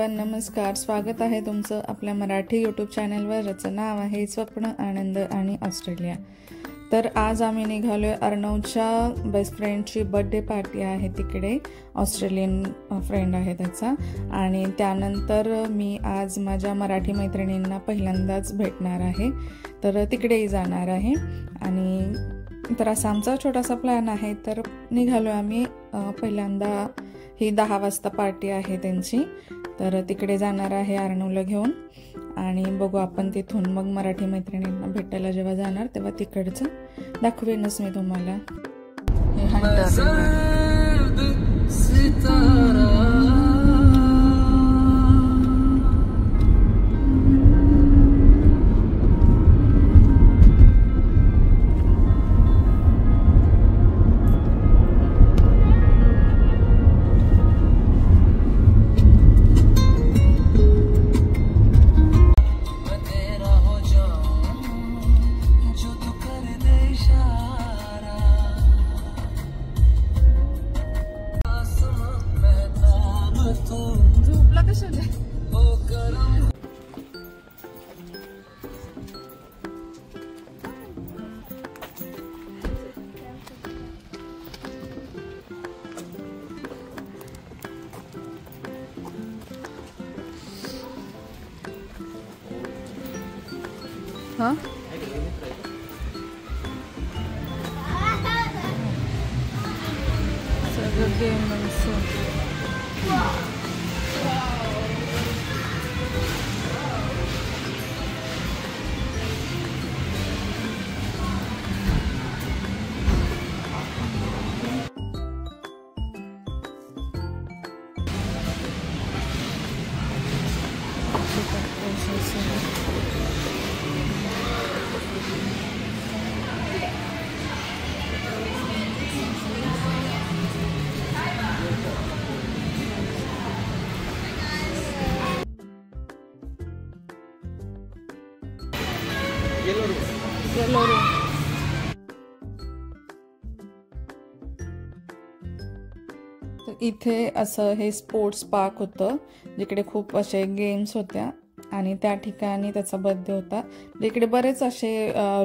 Everyone, नमस्कार. स्वागत आहे तुमचं आपल्या मराठी यूट्यूब चॅनलवर, ज्याचं नाव आहे स्वप्न, आनंद आणि ऑस्ट्रेलिया. तर आज आम्ही निघालोय अर्णवच्या बेस्ट फ्रेंडची बर्थडे पार्टी आहे तिकडे. ऑस्ट्रेलियन फ्रेंड आहे त्याचा. आणि त्यानंतर मी आज माझ्या मराठी मैत्रिणींना पहिल्यांदाच भेटणार आहे, तर तिकडेही जाणार आहे. आणि तर असा आमचा छोटासा प्लॅन आहे. तर निघालो आम्ही. पहिल्यांदा ही 10 वाजता पार्टी आहे त्यांची, तर तिकडे जाणार आहे अर्णवला घेऊन. आणि बघू आपण तिथून मग मराठी मैत्रिणींना भेटायला जेव्हा जाणार तेव्हा तिकडचं दाखवेनच मी तुम्हाला. Huh? It's a good game also. Yellow room. तर इथे असं हे स्पोर्ट्स पार्क होतं, जिकडे खूप असे गेम्स होत्या. आणि त्या ठिकाणी त्याचा बर्थडे होता. इकडे बरेच असे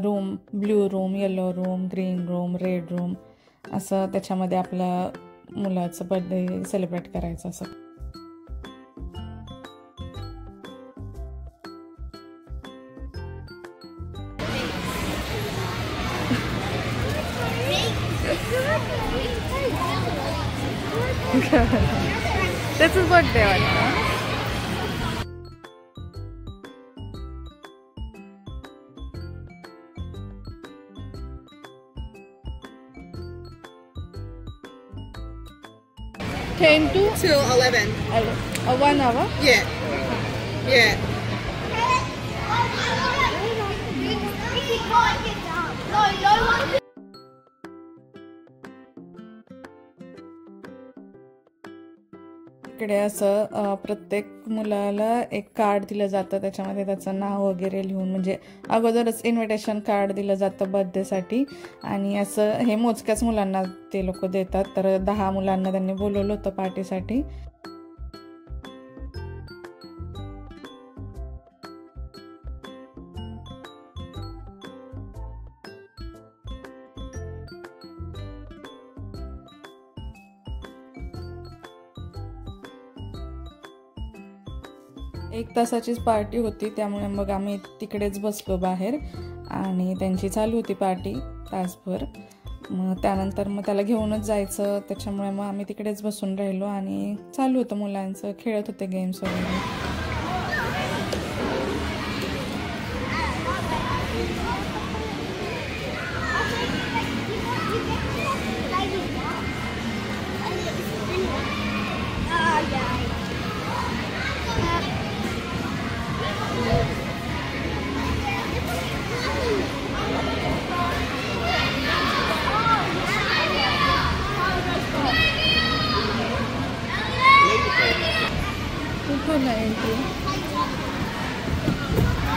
room, blue room, yellow room, green room, red room, असं त्याच्यामध्ये आपल्या मुलाचं बर्थडे सेलिब्रेट करायचं असं. त्याचाच बर्थडे वाटतं. Ten till 11. 1 hour? Yeah. Yeah. इकडे असं प्रत्येक मुलाला एक कार्ड दिलं जातं, त्याच्यामध्ये त्याचं नाव वगैरे लिहून, म्हणजे अगोदरच इन्व्हिटेशन कार्ड दिलं जातं बर्थडेसाठी. आणि असं हे मोजक्याच मुलांना ते लोक देतात. तर 10 मुलांना त्यांनी बोलवलं होतं पार्टीसाठी. एक तासाचीच पार्टी होती, त्यामुळे मग आम्ही तिकडेच बसलो बाहेर. आणि त्यांची चालू होती पार्टी तासभर. मग त्यानंतर मग त्याला घेऊनच जायचं, त्याच्यामुळे मग आम्ही तिकडेच बसून राहिलो. आणि चालू होतं मुलांचं, खेळत होते गेम्स वगैरे.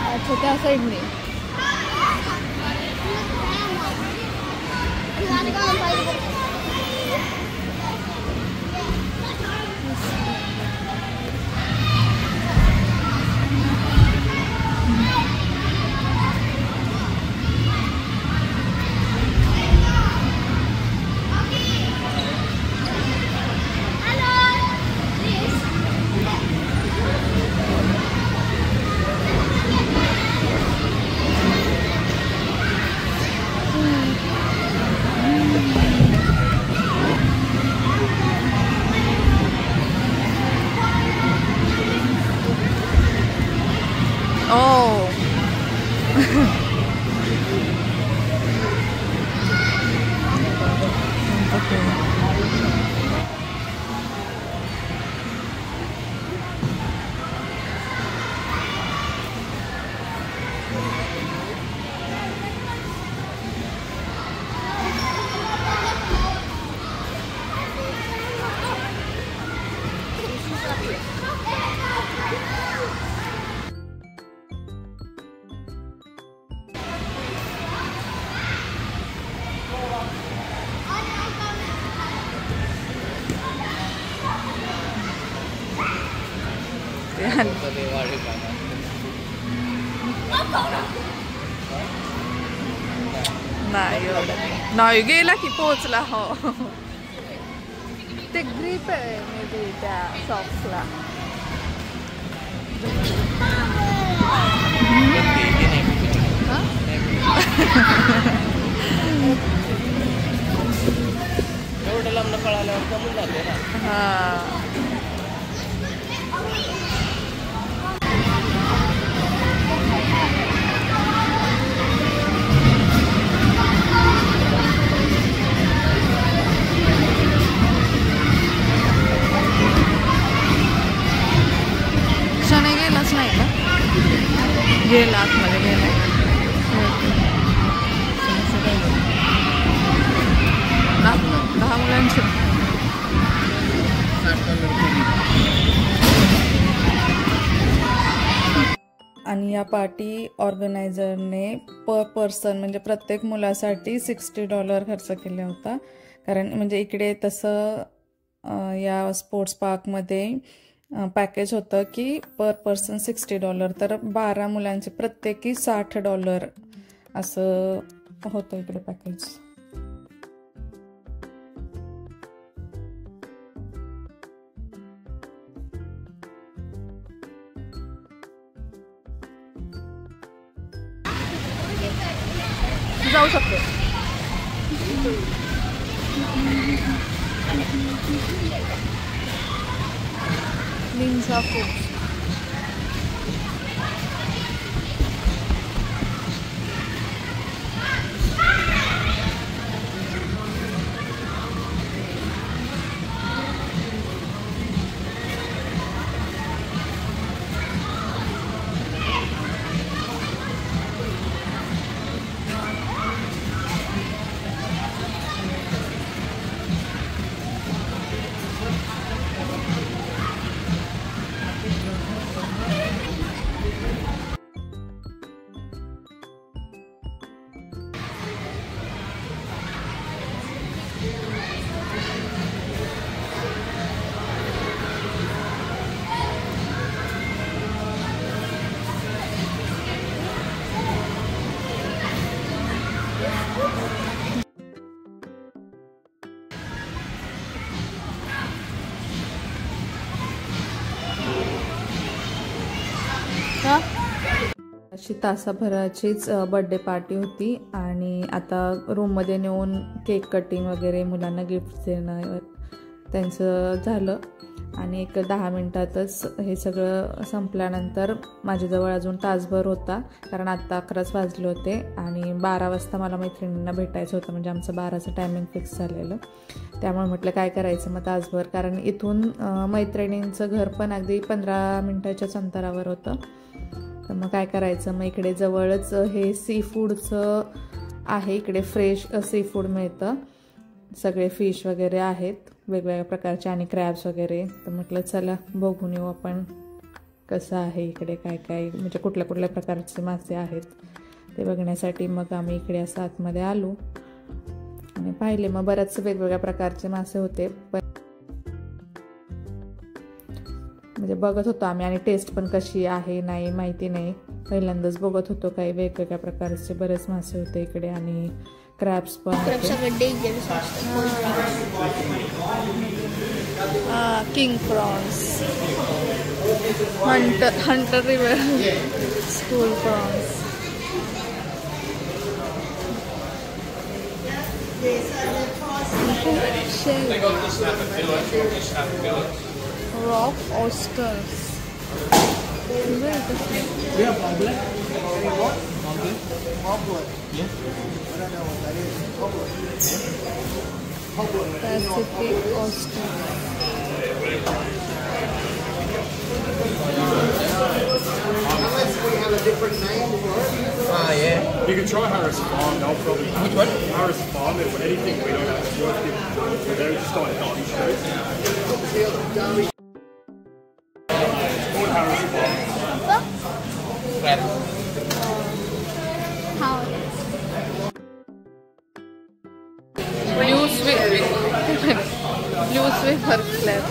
अच्छा, त्या साईडने. नाही गेला की पोहोचला. हो ते ग्रीप आहे मे बी त्या सॉक्सला. एवढं लांब पळाल्यावर कमी जाते ना. हा शने गेलाच नाही का? गेला आतमध्ये गेला. दहा मुलांचे. आणि या पार्टी ऑर्गनायझरने पर पर्सन म्हणजे प्रत्येक मुलासाठी $60 खर्च केला होता. कारण म्हणजे इकडे तसं या स्पोर्ट्स पार्कमध्ये पॅकेज होतं की पर पर्सन $60. तर 12 मुलांचे प्रत्येकी $60 असं होतं इकडे पॅकेज. जाऊ शकतो. Ninja food. अशी तासाभराचीच बर्थडे पार्टी होती. आणि आता रूममध्ये नेऊन केक कटिंग वगैरे मुलांना गिफ्ट देणं त्यांचं झालं. आणि एक 10 मिनिटातच हे सगळं संपल्यानंतर माझ्याजवळ अजून तासभर होता. कारण आत्ता 11च वाजले होते आणि 12 वाजता मला मैत्रिणींना भेटायचं होतं. म्हणजे आमचं 12चं टायमिंग फिक्स झालेलं. त्यामुळे म्हटलं काय करायचं मग तासभर. कारण इथून मैत्रिणींचं घर पण अगदी 15 मिनिटाच्याच अंतरावर होतं. तर मग काय करायचं, मग इकडे जवळच हे सी फूडचं आहे. इकडे फ्रेश सी फूड मिळतं. सगळे फिश वगैरे आहेत वेगवेगळ्या प्रकारचे आणि क्रॅब्स वगैरे. तर म्हटलं चला बघून येऊ आपण कसं आहे इकडे, काय काय म्हणजे कुठल्या कुठल्या प्रकारचे मासे आहेत ते बघण्यासाठी. मग आम्ही इकडे असं आतमध्ये आलो आणि पाहिले. मग बऱ्याच वेगवेगळ्या प्रकारचे मासे होते. पण म्हणजे बघत होतो आम्ही आणि टेस्ट पण कशी आहे नाही माहिती नाही. पहिल्यांदाच बघत होतो. काही वेगवेगळ्या प्रकारचे बरेच मासे होते इकडे आणि क्रॅब्स पण king prawns, Hunter river school prawns, rock oysters. Pacific Australia. Ah, yeah. You can try Harris Farm, they'll probably... Which one? Harris Farm, if anything we don't have, it's worth giving to. They're just on Derby Street. It's called Harris Farm. Crab. Blue Swiffer Club.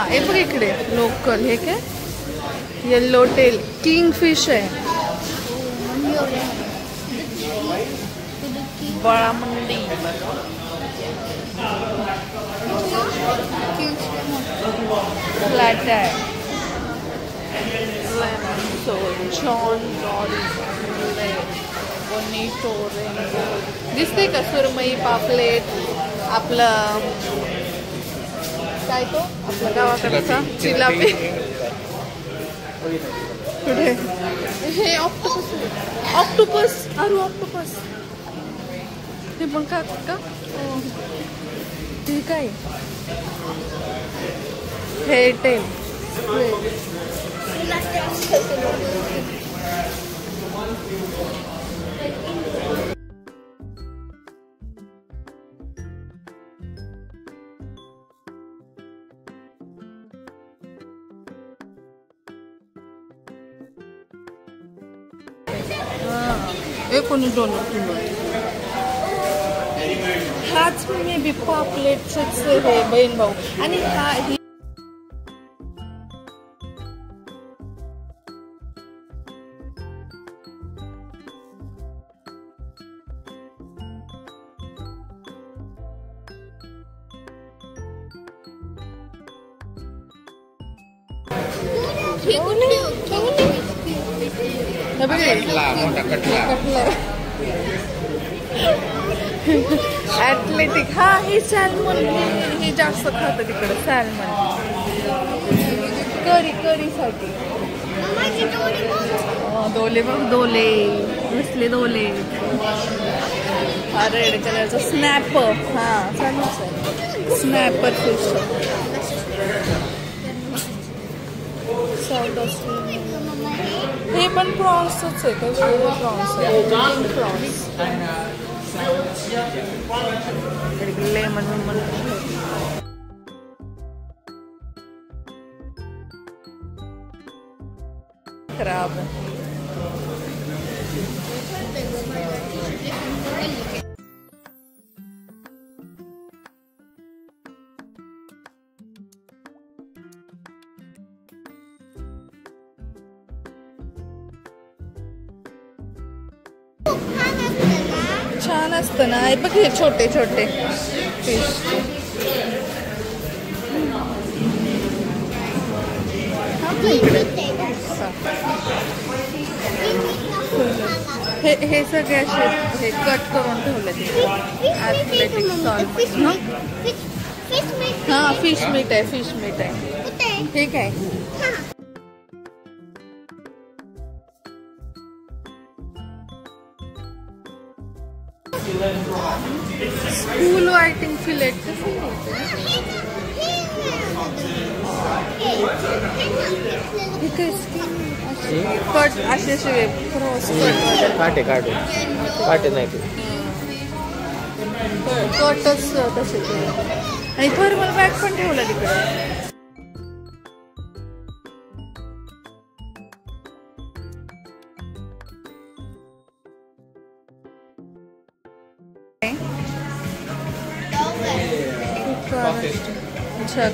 हे बघ इकडे local हे काय yellow tail kingfish आहे बाळामंडी flat आहे John दिसते का सुरमई पापलेट आपलं काय तो आपल्या गावाकडचा चिलापी कुठे हे ऑक्टोपस अरे ऑक्टोपस हे पण खातात का ठीक आहे हे टेल $19 किलो हाच मे बी पापलेटच हे बहीण भाऊ आणि हा ॲथलेटिक हा हे सॅल्मन हे जास्त खातं तिकडे सॅल्मन करीसाठी दोले बघ दोले कसले दोले हा रेड कलरचा स्नॅपर हा चालूच आहे स्नॅपर फिश साऊथ ऑस्ट्रेलिया हे पण प्रॉन्सच आहे का प्रॉन्स आहे प्रॉन्स लेमन खराब छान असतं ना हे बघ हे छोटे छोटे फिश हे सगळे असे हे कट करून ठेवले ॲथलेटिक सॉल्ट हा फिश मीट आहे ठीक आहे स्कूल वाइटिंग फिलेट कट असे क्रॉस काटे नाही कटच तसे आणि थर्मल बॅग पण ठेवला तिकडे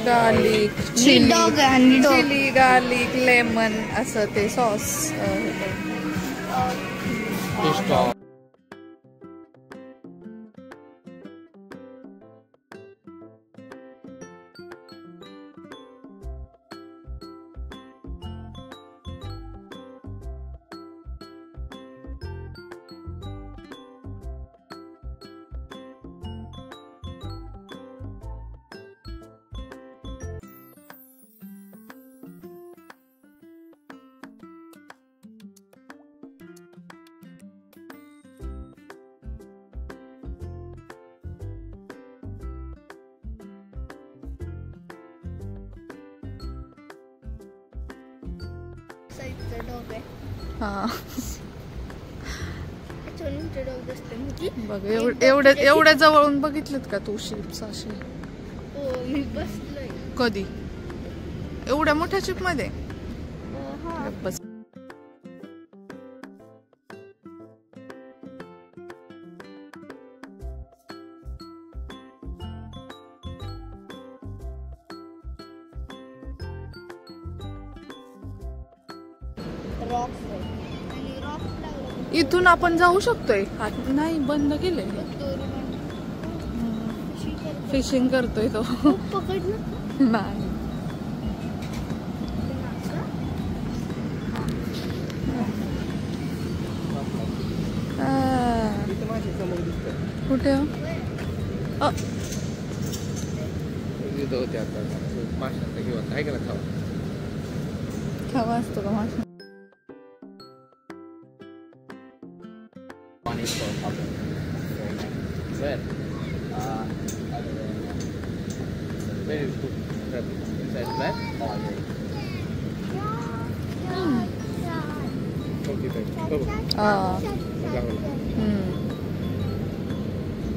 गार्लिक चिली गार्लिक लेमन असं ते सॉस हा बघ एवढं एवढ्या जवळून बघितलेत का तू शिप्स असे? मी बसलोय कधी एवढ्या मोठ्या शिप मध्ये? बस इथून आपण जाऊ शकतोय? नाही, बंद केलंय. फिशिंग करतोय तो. नाही कुठे खावा असतो का मासा?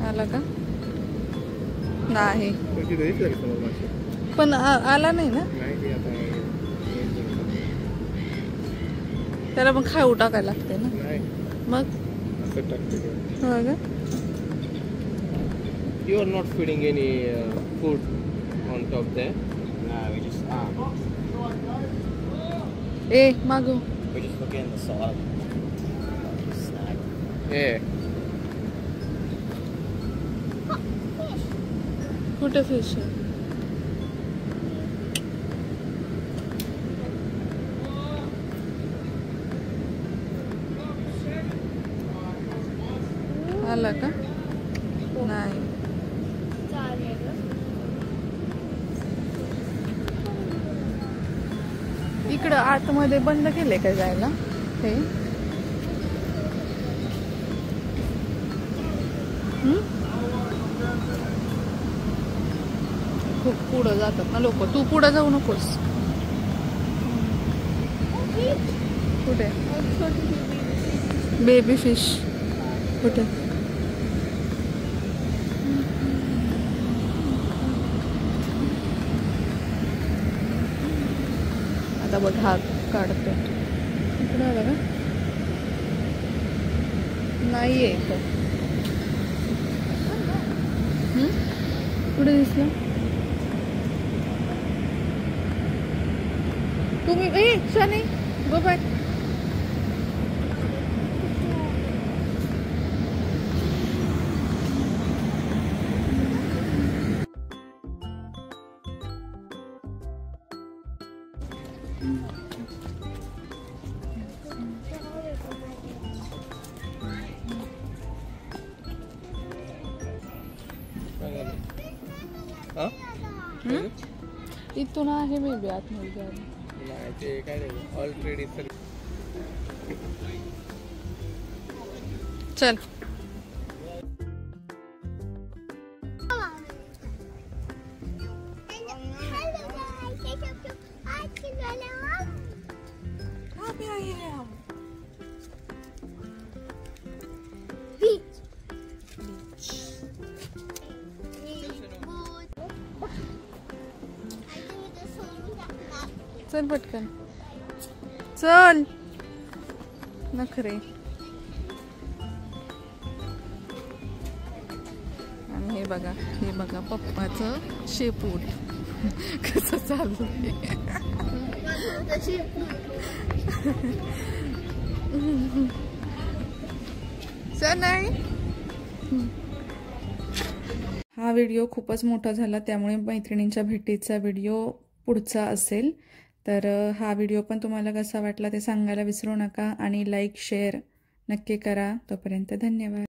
आला का? नाही पण आला नाही ना त्याला. मग खाऊ टाकायला लागते ना मग. हो का? You are not feeding any food on top there? No, we just ए मागो. we just look in the side. Snag. Yeah. कुठे फिश आहे? आला का? नाही. इकडं आतमध्ये बंद केले का जायला हे? खूप पुढं जातात ना लोक. तू पुढं जाऊ नकोस. कुठे बेबी फिश? कुठे? आता बघ हात काढतो. इकडे आला का? नाहीये इथं. कुठे दिसलं? तुम्ही शनी गो बॅक. इथून आहे मे बी आतमध्ये. नाही ते काय नाही ऑलरेडी. चल चल पटकन चल. नखरे. आणि हे बघा पप्पाचं शेपूट कसं चाललंय. चल नाही. हा व्हिडिओ खूपच मोठा झाला त्यामुळे मैत्रिणींच्या भेटीचा व्हिडिओ पुढचा असेल. तर हा व्हिडिओ पण तुम्हाला कसा वाटला ते सांगायला विसरू नका आणि लाईक शेअर नक्की करा. तोपर्यंत धन्यवाद.